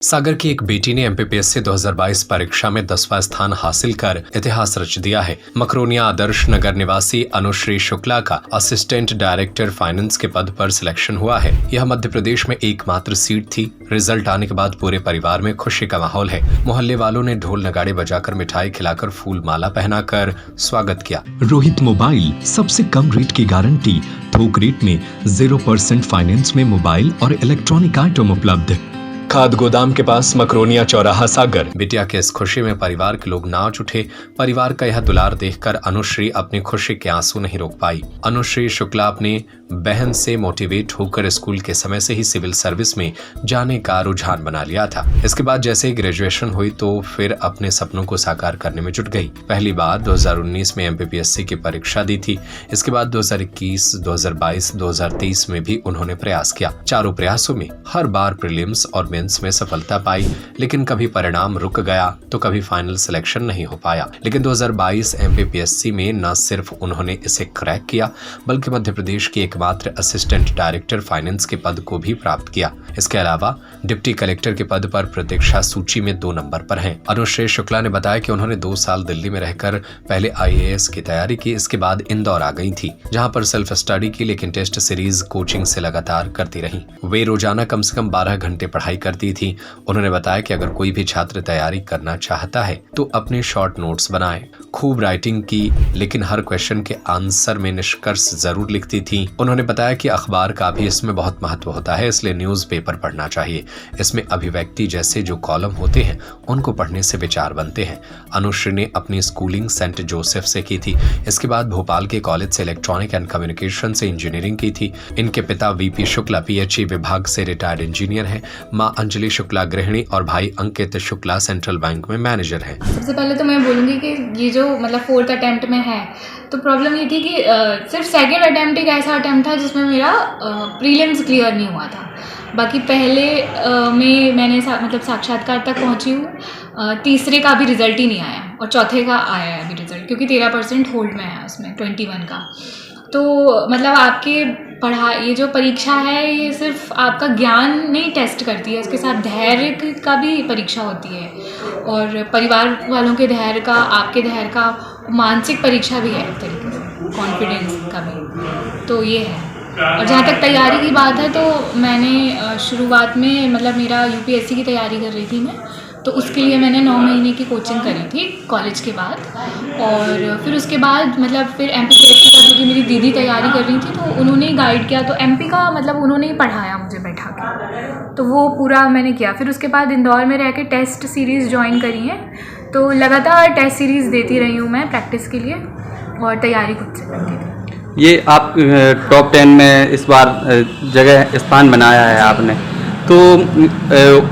सागर की एक बेटी ने एमपीपीएससी 2022 परीक्षा में 10वां स्थान हासिल कर इतिहास रच दिया है। मकरोनिया आदर्श नगर निवासी अनुश्री शुक्ला का असिस्टेंट डायरेक्टर फाइनेंस के पद पर सिलेक्शन हुआ है। यह मध्य प्रदेश में एकमात्र सीट थी। रिजल्ट आने के बाद पूरे परिवार में खुशी का माहौल है। मोहल्ले वालों ने ढोल नगाड़े बजाकर मिठाई खिलाकर फूल माला पहनाकर स्वागत किया। रोहित मोबाइल, सबसे कम रेट की गारंटी, थोक रेट में 0% फाइनेंस में मोबाइल और इलेक्ट्रॉनिक आइटम उपलब्ध। खाद गोदाम के पास मकरोनिया चौराहा सागर। बिटिया के इस खुशी में परिवार के लोग नाच उठे। परिवार का यह दुलार देखकर अनुश्री अपनी खुशी के आंसू नहीं रोक पाई। अनुश्री शुक्ला अपनी बहन से मोटिवेट होकर स्कूल के समय से ही सिविल सर्विस में जाने का रुझान बना लिया था। इसके बाद जैसे ही ग्रेजुएशन हुई तो फिर अपने सपनों को साकार करने में जुट गई। पहली बार 2019 में एमपीपीएससी की परीक्षा दी थी। इसके बाद 2021, 2022, 2023 में भी उन्होंने प्रयास किया। चारों प्रयासों में हर बार प्रीलिम्स और मेंस में सफलता पाई, लेकिन कभी परिणाम रुक गया तो कभी फाइनल सिलेक्शन नहीं हो पाया। लेकिन 2022 एमपीपीएससी में न सिर्फ उन्होंने इसे क्रैक किया बल्कि मध्य प्रदेश की एकमात्र असिस्टेंट डायरेक्टर फाइनेंस के पद को भी प्राप्त किया। इसके अलावा डिप्टी कलेक्टर के पद पर प्रतीक्षा सूची में 2 नंबर पर हैं। अनुश्री शुक्ला ने बताया कि उन्होंने 2 साल दिल्ली में रहकर पहले आईएएस की तैयारी की। इसके बाद इंदौर आ गई थी, जहां पर सेल्फ स्टडी की, लेकिन टेस्ट सीरीज कोचिंग से लगातार करती रही। वे रोजाना कम से कम 12 घंटे पढ़ाई करती थी। उन्होंने बताया कि अगर कोई भी छात्र तैयारी करना चाहता है तो अपने शॉर्ट नोट्स बनाए। खूब राइटिंग की, लेकिन हर क्वेश्चन के आंसर में निष्कर्ष जरूर लिखती थी। उन्होंने बताया कि अखबार का भी इसमें बहुत महत्व होता है, इसलिए न्यूज़पेपर पढ़ना चाहिए। इसमें अभिव्यक्ति जैसे जो कॉलम होते हैं उनको पढ़ने से विचार बनते हैं। अनुश्री ने अपनी स्कूलिंग सेंट जोसेफ से की थी। इसके बाद भोपाल के कॉलेज से इलेक्ट्रॉनिक एंड कम्युनिकेशन से इंजीनियरिंग की थी। इनके पिता वीपी शुक्ला पीएचई विभाग से रिटायर्ड इंजीनियर हैं। माँ अंजलि शुक्ला गृहिणी और भाई अंकित शुक्ला सेंट्रल बैंक में मैनेजर हैं। सबसे पहले तो मैं बोलूँगी कि ये जो मतलब 4th अटेम्प्ट में है, तो प्रॉब्लम ये थी कि सिर्फ 2nd अटेम्प्ट एक ऐसा अटेम्प्ट था जिसमें मेरा प्रीलिम्स क्लियर नहीं हुआ था। बाकी पहले में मैंने मतलब साक्षात्कार तक पहुंची हूँ। तीसरे का अभी रिज़ल्ट ही नहीं आया और चौथे का आया है अभी रिज़ल्ट, क्योंकि 13% होल्ड में है उसमें 21 का। तो मतलब आपके ये जो परीक्षा है ये सिर्फ आपका ज्ञान नहीं टेस्ट करती है, इसके साथ धैर्य का भी परीक्षा होती है और परिवार वालों के धैर्य का, आपके धैर्य का, मानसिक परीक्षा भी है एक तरीके से, कॉन्फिडेंस का भी। तो ये है। और जहाँ तक तैयारी की बात है तो मैंने शुरुआत में मतलब मेरा यूपीएससी की तैयारी कर रही थी मैं, तो उसके लिए मैंने 9 महीने की कोचिंग करी थी कॉलेज के बाद। और फिर उसके बाद मतलब फिर एमपीपीएससी का, क्योंकि मेरी दीदी तैयारी कर रही थी तो उन्होंने ही गाइड किया, तो एमपी का मतलब उन्होंने ही पढ़ाया मुझे बैठा के, तो वो पूरा मैंने किया। फिर उसके बाद इंदौर में रह के टेस्ट सीरीज़ ज्वाइन करी है, तो लगातार टेस्ट सीरीज़ देती रही हूँ मैं प्रैक्टिस के लिए और तैयारी खुद से करती थी। ये आप टॉप 10 में इस बार जगह स्थान बनाया है आपने, तो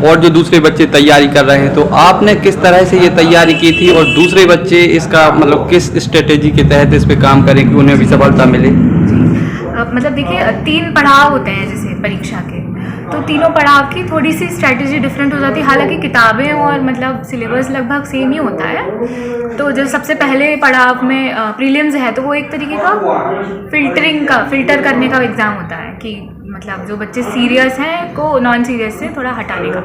और जो दूसरे बच्चे तैयारी कर रहे हैं तो आपने किस तरह से ये तैयारी की थी और दूसरे बच्चे इसका मतलब किस स्ट्रेटेजी के तहत इस पे काम करें कि उन्हें भी सफलता मिले? मतलब देखिए 3 पड़ाव होते हैं जैसे परीक्षा के, तो तीनों पड़ाव की थोड़ी सी स्ट्रैटेजी डिफरेंट हो जाती है। हालांकि किताबें और मतलब सिलेबस लगभग सेम ही होता है। तो जो सबसे पहले पड़ाव में प्रीलिम्स है तो वो एक तरीके का फिल्टर करने का एग्ज़ाम होता है कि मतलब जो बच्चे सीरियस हैं को नॉन सीरियस से थोड़ा हटाने का।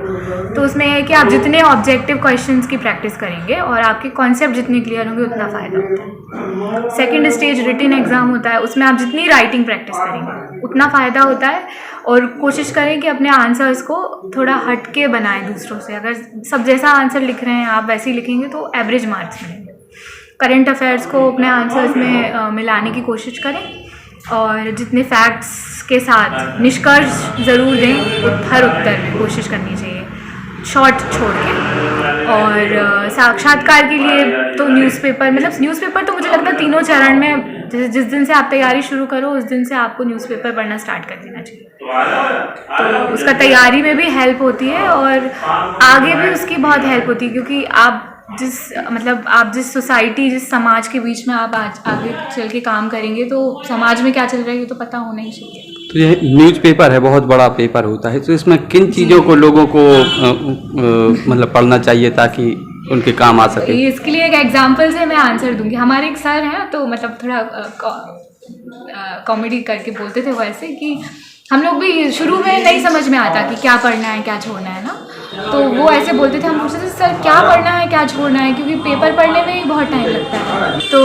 तो उसमें है कि आप जितने ऑब्जेक्टिव क्वेश्चंस की प्रैक्टिस करेंगे और आपके कॉन्सेप्ट जितने क्लियर होंगे उतना फ़ायदा होता है। सेकंड स्टेज रिटन एग्ज़ाम होता है, उसमें आप जितनी राइटिंग प्रैक्टिस करेंगे उतना फ़ायदा होता है। और कोशिश करें कि अपने आंसर्स को थोड़ा हट के बनाएं दूसरों से। अगर सब जैसा आंसर लिख रहे हैं आप वैसे ही लिखेंगे तो एवरेज मार्क्स मिलेंगे। करंट अफेयर्स को अपने आंसर्स में मिलाने की कोशिश करें और जितने फैक्ट्स के साथ निष्कर्ष ज़रूर दें हर उत्तर में कोशिश करनी चाहिए, शॉर्ट छोड़ के। और साक्षात्कार के लिए तो न्यूज़पेपर तो मुझे लगता है तीनों चरण में जिस दिन से आप तैयारी शुरू करो उस दिन से आपको न्यूज़पेपर पढ़ना स्टार्ट कर देना चाहिए। तो उसका तैयारी में भी हेल्प होती है और आगे भी उसकी बहुत हेल्प होती है, क्योंकि आप जिस सोसाइटी, जिस समाज के बीच में आप आज आगे चल के काम करेंगे तो समाज में क्या चल रहा है ये तो पता होना ही चाहिए। तो ये न्यूज़पेपर है, बहुत बड़ा पेपर होता है, तो इसमें किन चीज़ों को लोगों को मतलब पढ़ना चाहिए ताकि उनके काम आ सके? इसके लिए एक एग्जांपल से मैं आंसर दूंगी। हमारे एक सर हैं तो मतलब थोड़ा कॉमेडी करके बोलते थे वैसे कि हम लोग भी शुरू में नहीं समझ में आता कि क्या पढ़ना है क्या छोड़ना है ना, तो वो ऐसे बोलते थे, हम पूछते थे सर क्या पढ़ना है क्या छोड़ना है, क्योंकि पेपर पढ़ने में ही बहुत टाइम लगता है। तो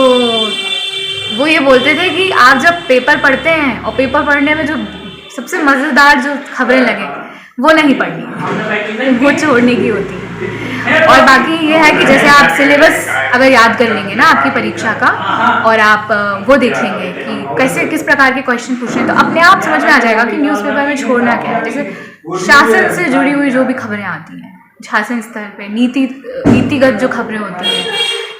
वो ये बोलते थे कि आप जब पेपर पढ़ते हैं और पेपर पढ़ने में जो सबसे मज़ेदार जो खबरें लगे वो नहीं पढ़नी, वो छोड़ने की होती है। और बाकी ये है कि जैसे आप सिलेबस अगर याद कर लेंगे ना आपकी परीक्षा का, और आप वो देख लेंगे कि कैसे किस प्रकार के क्वेश्चन पूछ रहे हैं, तो अपने आप समझ में आ जाएगा कि न्यूज़पेपर में छोड़ना क्या है। जैसे शासन से जुड़ी हुई जो भी खबरें आती हैं, शासन स्तर पे नीतिगत जो खबरें होती हैं,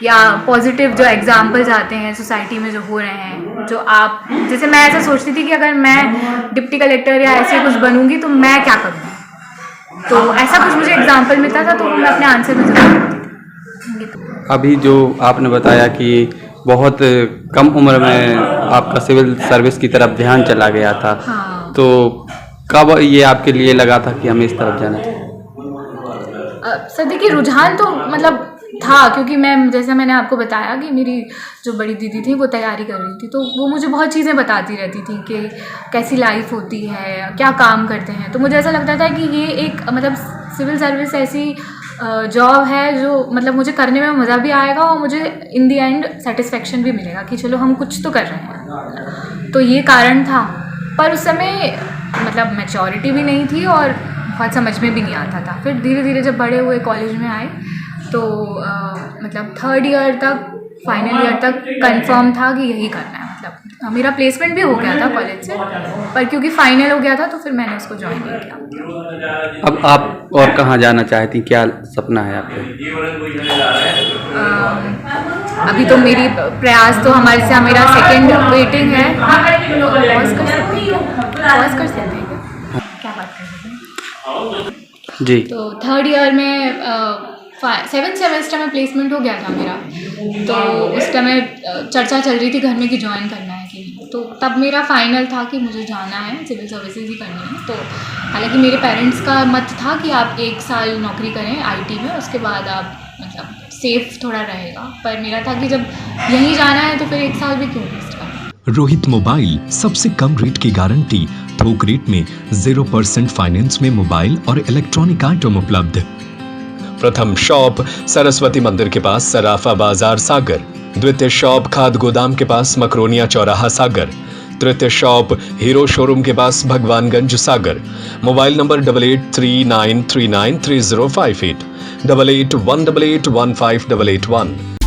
या पॉजिटिव जो एग्जाम्पल्स आते हैं सोसाइटी में जो हो रहे हैं, जो आप जैसे मैं ऐसा सोचती थी कि अगर मैं डिप्टी कलेक्टर या ऐसे कुछ बनूंगी तो मैं क्या करूँगी, तो ऐसा कुछ मुझे एग्जाम्पल मिलता था तो मैं अपने आंसर में जरूर करती थी। अभी जो आपने बताया कि बहुत कम उम्र में आपका सिविल सर्विस की तरफ ध्यान चला गया था, हाँ। तो कब ये आपके लिए लगा था कि हमें इस तरफ जाना चाहिए? सर देखिए, रुझान तो मतलब था, क्योंकि मैं जैसा मैंने आपको बताया कि मेरी जो बड़ी दीदी थी वो तैयारी कर रही थी, तो वो मुझे बहुत चीज़ें बताती रहती थी कि कैसी लाइफ होती है, क्या काम करते हैं। तो मुझे ऐसा लगता था कि ये एक मतलब सिविल सर्विस ऐसी जॉब है जो मतलब मुझे करने में मज़ा भी आएगा और मुझे इन दी एंड सेटिस्फेक्शन भी मिलेगा कि चलो हम कुछ तो कर रहे हैं। तो ये कारण था, पर उस समय मतलब मैच्योरिटी भी नहीं थी और बहुत समझ में भी नहीं आता था। फिर धीरे धीरे जब बड़े हुए कॉलेज में आए तो मतलब थर्ड ईयर तक, फाइनल ईयर तक कंफर्म था कि यही करना है। मतलब मेरा प्लेसमेंट भी हो गया था कॉलेज से, पर क्योंकि फाइनल हो गया था तो फिर मैंने उसको ज्वाइन नहीं किया। अब आप और कहाँ जाना चाहती, क्या सपना है आपका? अभी तो मेरी प्रयास तो हमारे से मेरा सेकंड वेटिंग है। पॉज कर सकते हैं क्या बात कर रहे हैं जी। तो थर्ड ईयर में 7th सेमेस्टर में प्लेसमेंट हो गया था मेरा, तो उस समय चर्चा चल रही थी घर में कि ज्वाइन करना है कि नहीं, तो तब मेरा फाइनल था कि मुझे जाना है, सिविल सर्विसेज ही करनी है। तो हालांकि मेरे पेरेंट्स का मत था कि आप 1 साल नौकरी करें आईटी में, उसके बाद आप मतलब सेफ थोड़ा रहेगा, पर मेरा था कि जब यहीं जाना है तो फिर 1 साल भी क्यों वेस्ट करना। रोहित मोबाइल, सबसे कम रेट की गारंटी, थोक रेट में 0% फाइनेंस में मोबाइल और इलेक्ट्रॉनिक आइटम उपलब्ध। प्रथम शॉप सरस्वती मंदिर के पास सराफा बाजार सागर, द्वितीय शॉप खाद गोदाम के पास मकरोनिया चौराहा सागर, तृतीय शॉप हीरो शोरूम के पास भगवानगंज सागर। Mobile number 8839393058, 8818815881।